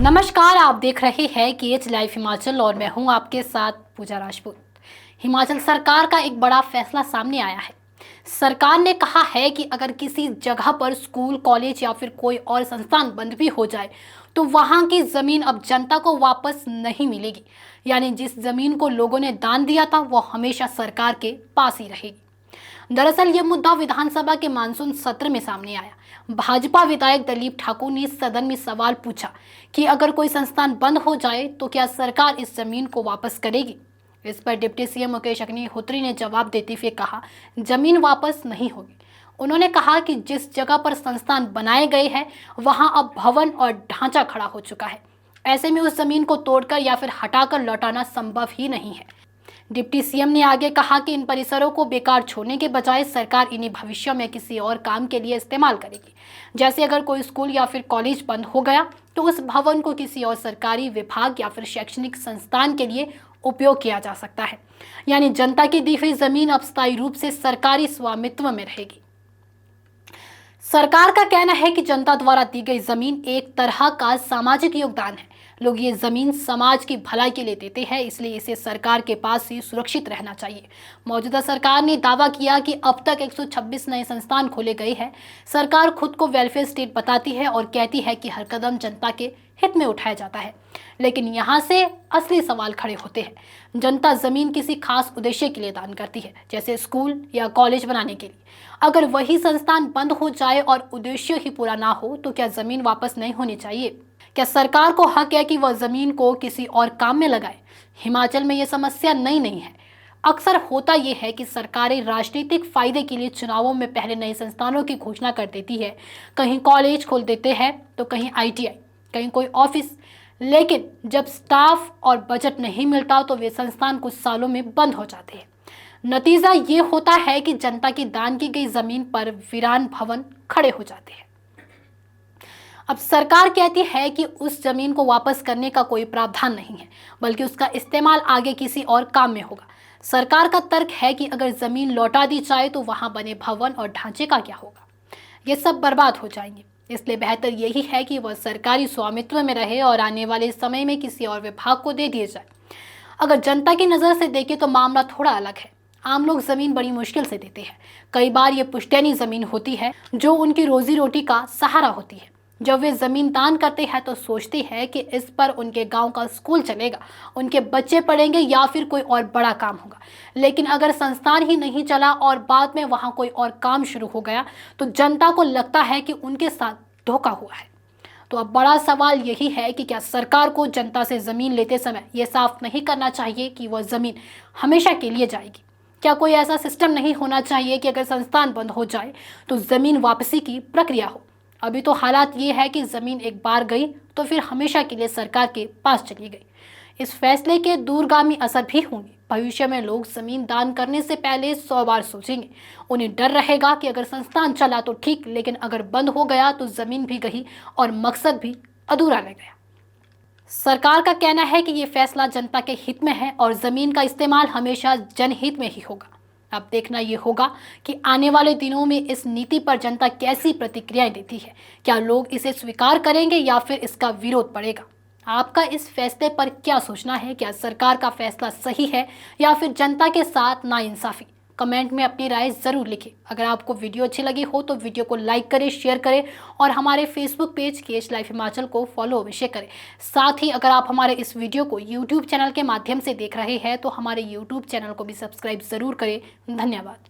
नमस्कार, आप देख रहे हैं केएच लाइव हिमाचल और मैं हूं आपके साथ पूजा राजपूत। हिमाचल सरकार का एक बड़ा फैसला सामने आया है। सरकार ने कहा है कि अगर किसी जगह पर स्कूल, कॉलेज या फिर कोई और संस्थान बंद भी हो जाए तो वहां की जमीन अब जनता को वापस नहीं मिलेगी। यानी जिस जमीन को लोगों ने दान दिया था वो हमेशा सरकार के पास ही रहेगी। दरअसल ये मुद्दा विधानसभा के मानसून सत्र में सामने आया। भाजपा विधायक दलीप ठाकुर ने सदन में सवाल पूछा कि अगर कोई संस्थान बंद हो जाए तो क्या सरकार इस जमीन को वापस करेगी। इस पर डिप्टी सीएम मुकेश अग्निहोत्री ने जवाब देते हुए कहा, जमीन वापस नहीं होगी। उन्होंने कहा कि जिस जगह पर संस्थान बनाए गए हैं वहां अब भवन और ढांचा खड़ा हो चुका है। ऐसे में उस जमीन को तोड़कर या फिर हटाकर लौटाना संभव ही नहीं है। डिप्टी सीएम ने आगे कहा कि इन परिसरों को बेकार छोड़ने के बजाय सरकार इन्हें भविष्य में किसी और काम के लिए इस्तेमाल करेगी। जैसे अगर कोई स्कूल या फिर कॉलेज बंद हो गया तो उस भवन को किसी और सरकारी विभाग या फिर शैक्षणिक संस्थान के लिए उपयोग किया जा सकता है। यानी जनता की दी हुई जमीन अब स्थायी रूप से सरकारी स्वामित्व में रहेगी। सरकार का कहना है कि जनता द्वारा दी गई जमीन एक तरह का सामाजिक योगदान है। लोग ये जमीन समाज की भलाई के लिए देते हैं, इसलिए इसे सरकार के पास ही सुरक्षित रहना चाहिए। मौजूदा सरकार ने दावा किया कि अब तक 126 नए संस्थान खोले गए हैं। सरकार खुद को वेलफेयर स्टेट बताती है और कहती है कि हर कदम जनता के हित में उठाया जाता है। लेकिन यहाँ से असली सवाल खड़े होते हैं। जनता जमीन किसी खास उद्देश्य के लिए दान करती है, जैसे स्कूल या कॉलेज बनाने के लिए। अगर वही संस्थान बंद हो जाए और उद्देश्य ही पूरा ना हो तो क्या जमीन वापस नहीं होनी चाहिए? क्या सरकार को हक है कि वह जमीन को किसी और काम में लगाए? हिमाचल में यह समस्या नई नहीं है। अक्सर होता यह है कि सरकारें राजनीतिक फायदे के लिए चुनावों में पहले नए संस्थानों की घोषणा कर देती है। कहीं कॉलेज खोल देते हैं तो कहीं आईटीआई, कहीं कोई ऑफिस। लेकिन जब स्टाफ और बजट नहीं मिलता तो वे संस्थान कुछ सालों में बंद हो जाते हैं। नतीजा ये होता है कि जनता की दान की गई जमीन पर वीरान भवन खड़े हो जाते हैं। अब सरकार कहती है कि उस जमीन को वापस करने का कोई प्रावधान नहीं है, बल्कि उसका इस्तेमाल आगे किसी और काम में होगा। सरकार का तर्क है कि अगर जमीन लौटा दी जाए तो वहां बने भवन और ढांचे का क्या होगा? ये सब बर्बाद हो जाएंगे। इसलिए बेहतर यही है कि वह सरकारी स्वामित्व में रहे और आने वाले समय में किसी और विभाग को दे दिए जाए। अगर जनता की नज़र से देखें तो मामला थोड़ा अलग है। आम लोग जमीन बड़ी मुश्किल से देते हैं। कई बार ये पुश्तैनी जमीन होती है जो उनकी रोजी रोटी का सहारा होती है। जब वे जमीन दान करते हैं तो सोचते हैं कि इस पर उनके गांव का स्कूल चलेगा, उनके बच्चे पढ़ेंगे या फिर कोई और बड़ा काम होगा। लेकिन अगर संस्थान ही नहीं चला और बाद में वहां कोई और काम शुरू हो गया तो जनता को लगता है कि उनके साथ धोखा हुआ है। तो अब बड़ा सवाल यही है कि क्या सरकार को जनता से जमीन लेते समय यह साफ नहीं करना चाहिए कि वह जमीन हमेशा के लिए जाएगी? क्या कोई ऐसा सिस्टम नहीं होना चाहिए कि अगर संस्थान बंद हो जाए तो जमीन वापसी की प्रक्रिया हो? अभी तो हालात ये है कि जमीन एक बार गई तो फिर हमेशा के लिए सरकार के पास चली गई। इस फैसले के दूरगामी असर भी होंगे। भविष्य में लोग जमीन दान करने से पहले 100 बार सोचेंगे। उन्हें डर रहेगा कि अगर संस्थान चला तो ठीक, लेकिन अगर बंद हो गया तो जमीन भी गई और मकसद भी अधूरा रह गया। सरकार का कहना है कि ये फैसला जनता के हित में है और जमीन का इस्तेमाल हमेशा जनहित में ही होगा। अब देखना ये होगा कि आने वाले दिनों में इस नीति पर जनता कैसी प्रतिक्रियाएं देती है। क्या लोग इसे स्वीकार करेंगे या फिर इसका विरोध बढ़ेगा? आपका इस फैसले पर क्या सोचना है? क्या सरकार का फैसला सही है या फिर जनता के साथ नाइंसाफी? कमेंट में अपनी राय जरूर लिखें। अगर आपको वीडियो अच्छी लगी हो तो वीडियो को लाइक करें, शेयर करें और हमारे Facebook page KH live Himachal को फॉलो अवश्य करें। साथ ही अगर आप हमारे इस वीडियो को यूट्यूब चैनल के माध्यम से देख रहे हैं तो हमारे यूट्यूब चैनल को भी सब्सक्राइब जरूर करें। धन्यवाद।